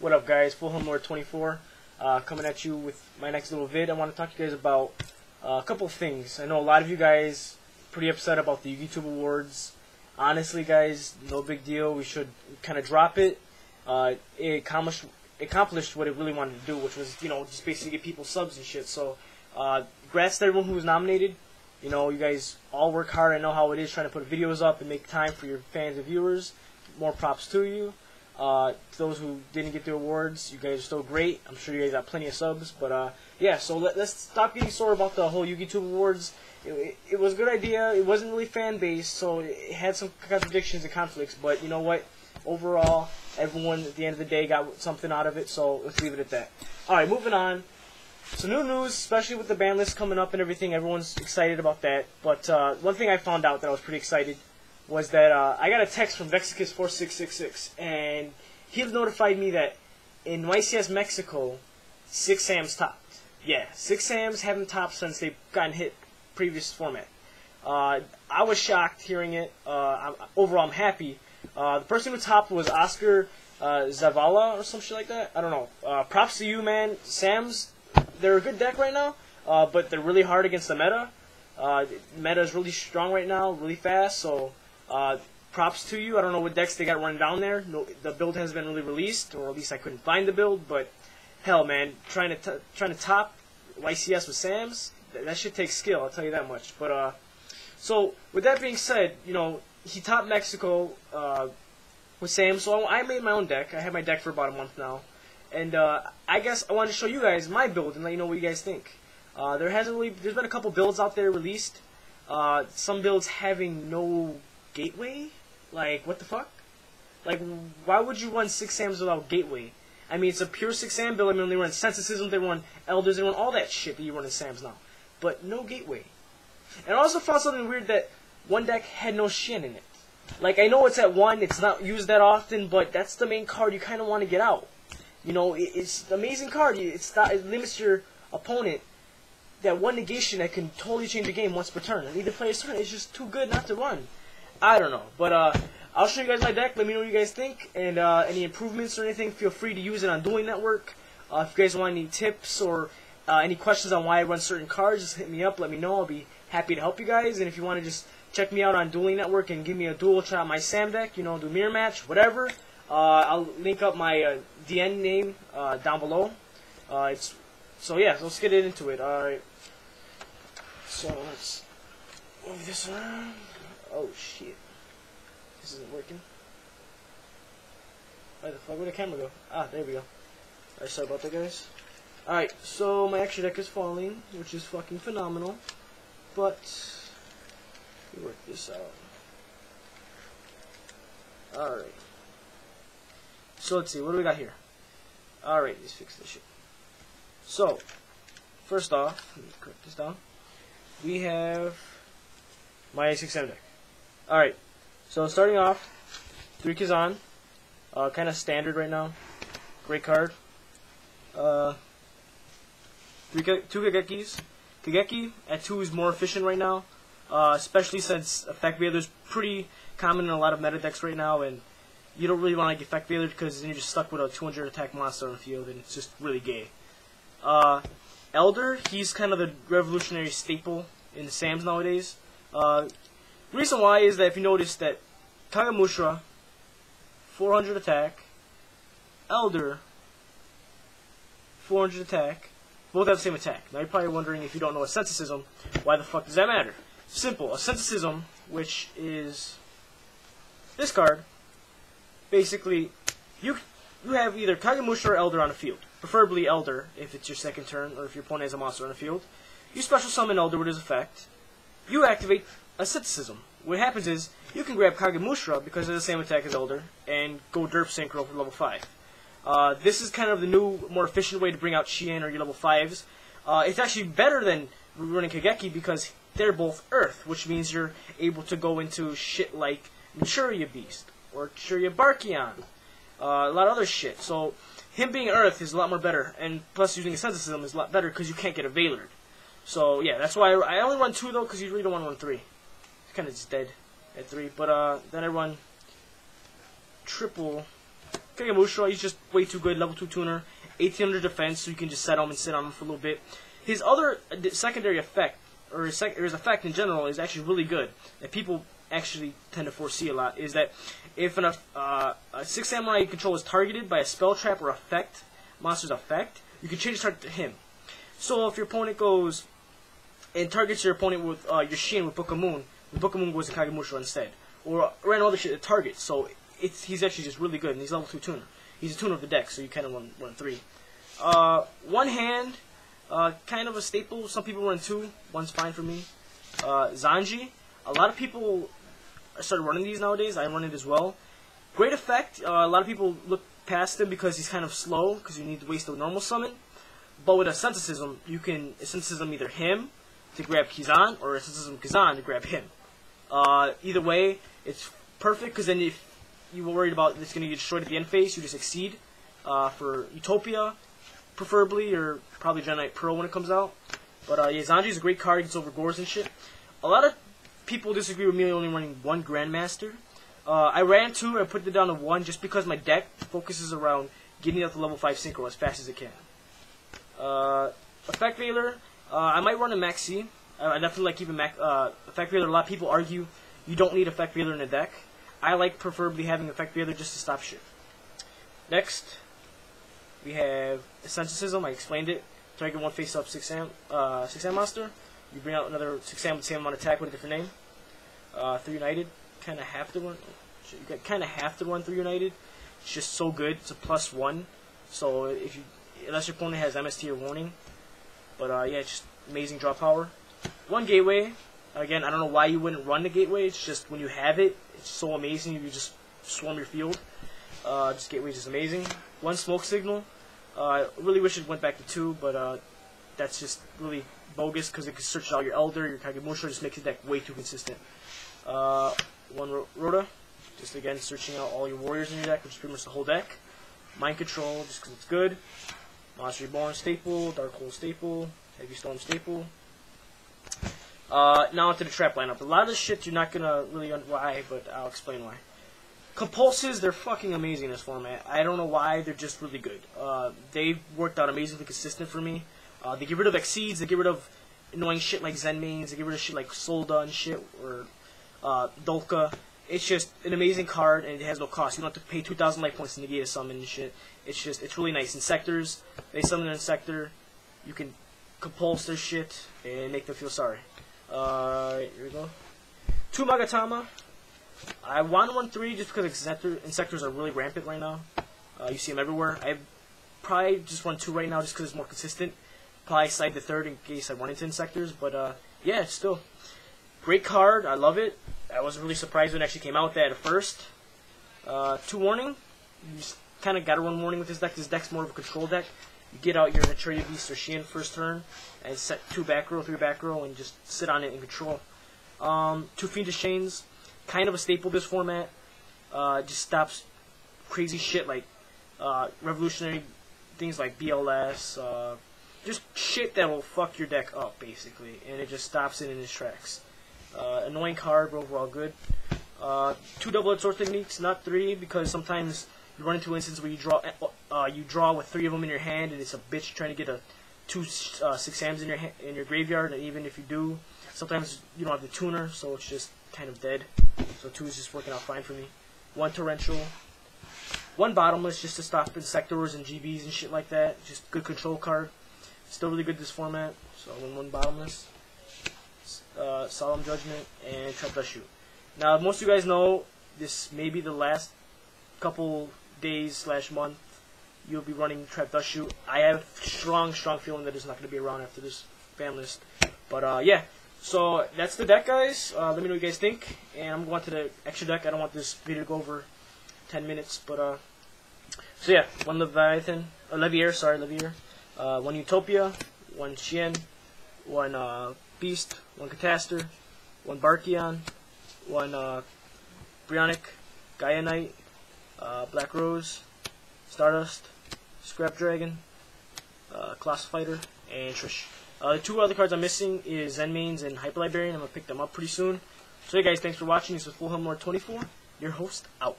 What up, guys? FullHelmLord24 coming at you with my next little vid. I want to talk to you guys about a couple of things. I know a lot of you guys pretty upset about the YouTube Awards. Honestly, guys, no big deal. We should kind of drop it. It accomplished what it really wanted to do, which was, just basically get people subs and shit. So, congrats to everyone who was nominated. You guys all work hard. I know how it is trying to put videos up and make time for your fans and viewers. More props to you. To those who didn't get the awards, you guys are still great. I'm sure you guys got plenty of subs. But, yeah, so let's stop getting sore about the whole YouTube Awards. It was a good idea. It wasn't really fan-based, so it had some contradictions and conflicts. But you know what? Overall, everyone at the end of the day got something out of it, so let's leave it at that. Alright, moving on. So new news, especially with the ban list coming up and everything, everyone's excited about that. But one thing I found out that I was pretty excited was that I got a text from Vexicus4666, and he notified me that in YCS Mexico, 6 SAMs topped. Yeah, 6 SAMs haven't topped since they've gotten hit previous format. I was shocked hearing it. Overall, I'm happy. The person who topped was Oscar Zavala or some shit like that. I don't know. Props to you, man. SAMs, they're a good deck right now, but they're really hard against the meta. Meta is really strong right now, really fast, so props to you. I don't know what decks they got running down there. No, the build hasn't been really released, or at least I couldn't find the build, but hell, man, trying to top YCS with SAMs, that shit takes skill, I'll tell you that much. But so with that being said, he topped Mexico with SAMs, so I made my own deck. I had my deck for about a month now, and I guess I wanted to show you guys my build and let you know what you guys think. There's been a couple builds out there released. Some builds having no gateway. Like, what the fuck? Like, why would you run 6 SAMs without gateway? I mean, it's a pure 6 SAM build. I mean, they run Sensicism, they run Elders, they run all that shit that you run in SAMs now. But no gateway. And I also found something weird that one deck had no Shin in it. Like, I know it's at 1, it's not used that often, but that's the main card you kind of want to get out. It's an amazing card. It limits your opponent. That one negation that can totally change the game once per turn. And either player's turn is just too good not to run. I don't know. But I'll show you guys my deck. Let me know what you guys think. And any improvements or anything, feel free to use it on Dueling Network. If you guys want any tips or any questions on why I run certain cards, just hit me up. Let me know. I'll be happy to help you guys. And if you want to just check me out on Dueling Network and give me a duel, try out my SAM deck, do mirror match, whatever. I'll link up my DN name down below. So yeah, let's get into it. Alright. So let's move this around. Oh shit. This isn't working. Where the fuck, where'd the camera go? Ah, there we go. Alright, sorry about that, guys. Alright, so my extra deck is falling, which is fucking phenomenal. But let me work this out. Alright. So let's see, what do we got here? Alright, let's fix this shit. So, first off, let me correct this down. We have my 6 SAM deck. Alright, so starting off, 3 Kazan. Kind of standard right now. Great card. 2 Kagekis. Kageki at 2 is more efficient right now, especially since Effect Veiler is pretty common in a lot of meta decks right now, and you don't really want to get Effect Veiler because then you're just stuck with a 200 attack monster on the field, and it's just really gay. Elder, he's kind of the revolutionary staple in the SAMs nowadays. Reason why is that if you notice that Kagamushra, 400 attack, Elder, 400 attack, both have the same attack. Now you're probably wondering, if you don't know Asceticism, why the fuck does that matter? Simple. Asceticism, which is this card, basically, you have either Kagamushra or Elder on the field. Preferably Elder, if it's your second turn, or if your opponent has a monster on the field. You special summon Elder with his effect. You activate Asceticism. What happens is, you can grab Kagamushra, because it has the same attack as Elder, and go Derp Synchro for level 5. This is kind of the new, more efficient way to bring out Shien or your level 5s. It's actually better than running Kageki, because they're both Earth, which means you're able to go into shit like Manchuria Beast, or Churia Barkion, a lot of other shit. So, him being Earth is a lot more better, and plus using Asceticism is a lot better because you can't get Veilered. So yeah, that's why I only run 2 though, because you really don't want to run 3. It's kind of just dead at 3. But then I run triple Kagemusha, he's just way too good, level 2 tuner, 1800 defense, so you can just set him and sit on him for a little bit. His other secondary effect, or his effect in general, is actually really good, that people actually tend to foresee a lot, is that if a 6 Samurai control is targeted by a spell trap or effect, monster's effect, you can change the target to him. So if your opponent goes and targets your opponent with your Shin with Book of Moon, the Book of Moon goes to Kagemusha instead. Or random other shit that targets, so he's actually just really good, and he's level 2 tuner. He's a tuner of the deck, so you kind of run 3. One hand, kind of a staple. Some people run 2. One's fine for me. Zanji. A lot of people started running these nowadays. I run it as well. Great effect. A lot of people look past him because he's kind of slow, because you need to waste a normal summon. But with Asceticism, you can Asceticism either him to grab Kizan, or Asceticism Kizan to grab him. Either way, it's perfect, because then if you were worried about it's going to get destroyed at the end phase, you just Exceed for Utopia, preferably, or probably Jedi Knight Pearl when it comes out. But yeah, Zanji's a great card, gets over Gores and shit. A lot of people disagree with me only running 1 Grandmaster. I ran 2, I put it down to 1 just because my deck focuses around getting up to level 5 Synchro as fast as it can. Effect Veiler, I might run a Maxi. I definitely like keeping Effect Veiler. A lot of people argue you don't need Effect Veiler in a deck. I like preferably having Effect Veiler just to stop shit. Next, we have Asceticism. I explained it. Target 1 face-up 6 Sam monster. You bring out another 6 Sam with the same amount of attack with a different name. 3 United. Kind of have to run. You kind of have to run 3 United. It's just so good. It's a +1. So if you, unless your opponent has MST or Warning. But yeah, it's just amazing draw power. 1 Gateway. Again, I don't know why you wouldn't run the Gateway. It's just when you have it, it's so amazing. You just swarm your field. Just Gateway is just amazing. 1 Smoke Signal. I really wish it went back to 2, but that's just really bogus because it can search out your Elder, your Kagemusha, just makes the deck way too consistent. 1 Rhoda. Just again searching out all your warriors in your deck, which is pretty much the whole deck. Mind Control, just because it's good. Monster Reborn staple, Dark Hole staple, Heavy Storm staple. Now onto the trap lineup. A lot of this shit you're not gonna really why, but I'll explain why. Compulses, they're fucking amazing in this format. I don't know why, they're just really good. They've worked out amazingly consistent for me. They get rid of Exceeds, they get rid of annoying shit like Zen mains, they get rid of shit like Solda and shit, or Dolka. It's just an amazing card, and it has no cost. You don't have to pay 2,000 life points to negate a summon and shit. It's really nice. In sectors, they summon in a sector, you can compulse their shit and make them feel sorry. Here we go. 2 Magatama. I want to run 3 just because insectors are really rampant right now. You see them everywhere. I probably just run 2 right now just because it's more consistent. Probably slide the 3rd in case I run into insectors, but yeah, still. Great card. I love it. I was really surprised when it actually came out with that at first. 2 Warning. You just kind of got to run Warning with this deck. This deck's more of a control deck. You get out your Naturia Beast or Shin first turn, and set 2 back row, 3 back row, and just sit on it and control. 2 Fiendish Chains. Kind of a staple this format. Just stops crazy shit like revolutionary things like BLS. Just shit that will fuck your deck up, basically. And it just stops it in its tracks. Annoying card, but overall good. 2 double-edged sword techniques, not 3, because sometimes you run into an instance where you draw with 3 of them in your hand, and it's a bitch trying to get 2 6 Sams in your graveyard. And even if you do, sometimes you don't have the tuner, so it's just kind of dead. So 2 is just working out fine for me. 1 Torrential. 1 Bottomless, just to stop Insectors and GBs and shit like that. Just good control card. Still really good this format. So 1 Bottomless. Solemn Judgment, and Trap Dust Shoot. Now, most of you guys know this may be the last couple days / month you'll be running Trap Dust Shoot. I have strong feeling that it's not going to be around after this ban list. But yeah, so that's the deck, guys. Let me know what you guys think, and I'm going to the extra deck. I don't want this video to go over 10 minutes, but so yeah, 1 Leviathan, Levier, 1 Utopia, 1 Shien, 1 Beast, 1 Catastor, 1 Barkion, 1 Brionic, Gaia Knight, Black Rose, Stardust, Scrap Dragon, Colossal Fighter, and Trish. The 2 other cards I'm missing is Zen Mains and Hyper Librarian. I'm going to pick them up pretty soon. So hey guys, thanks for watching. This is Full Helm Lord 24, your host, out.